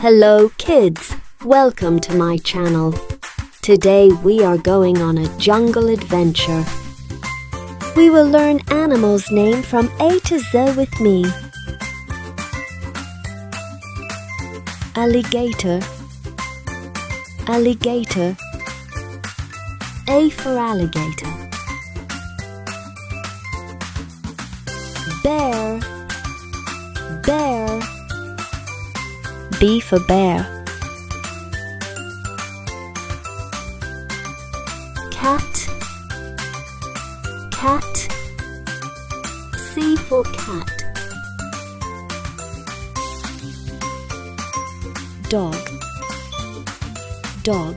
Hello kids, welcome to my channel. Today we are going on a jungle adventure. We will learn animals' name from A to Z with me. Alligator, alligator. A for alligator. Bear, bear. B for bear. Cat, cat. C for cat. Dog, dog.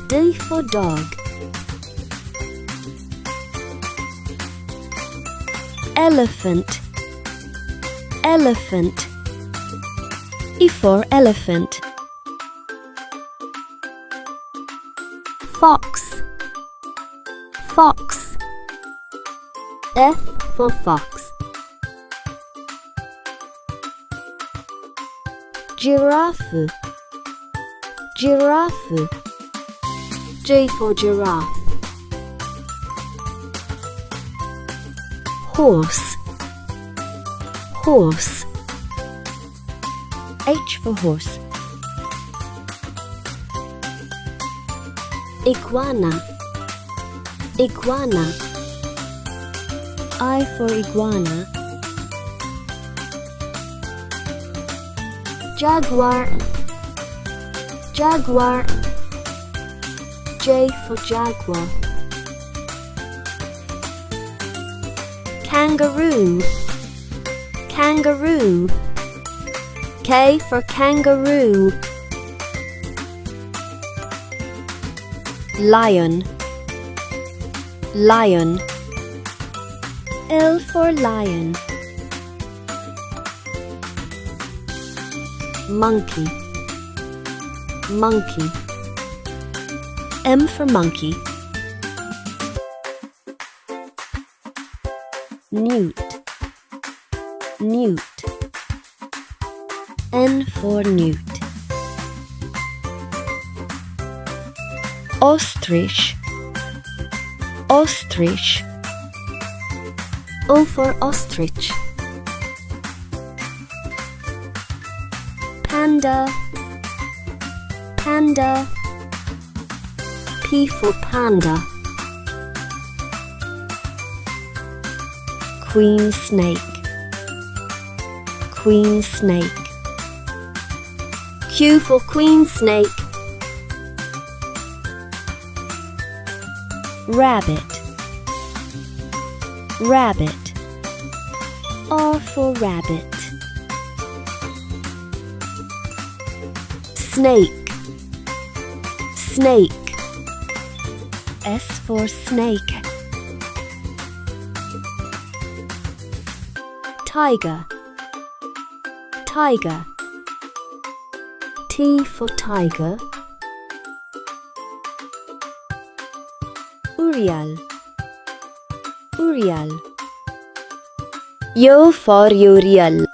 D for dog. Elephant, elephant. E for elephant. Fox, fox. F for fox. Giraffe, giraffe. G for giraffe. Horse, horse. H for horse. Iguana, iguana. I for iguana. Jaguar, jaguar. J for jaguar. Kangaroo, kangaroo. K for kangaroo. Lion, lion. L for lion. Monkey, monkey. M for monkey. Newt, newt. N for newt. Ostrich, ostrich. O for ostrich. Panda, panda. P for panda. Queen snake, queen snake. Q for queen snake. Rabbit, rabbit. R for rabbit. Snake, snake. S for snake. Tiger, tiger. T for tiger. Urial, urial. U for urial.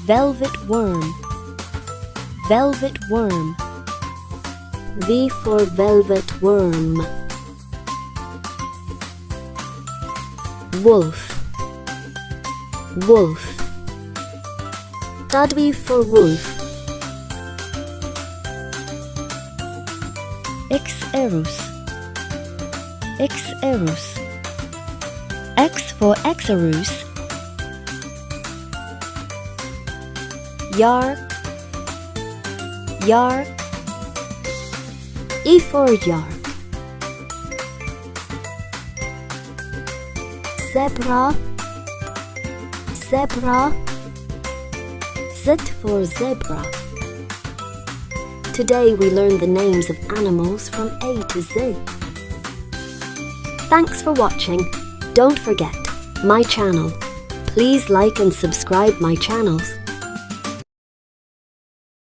Velvet worm, velvet worm. V for velvet worm. Wolf, wolf. W for wolf. Xerus, xerus. X for xerus. Yark, yark. E for yark. Zebra, zebra. Z for zebra. Today we learned the names of animals from A to Z. Thanks for watching. Don't forget, my channel. Please like and subscribe my channels.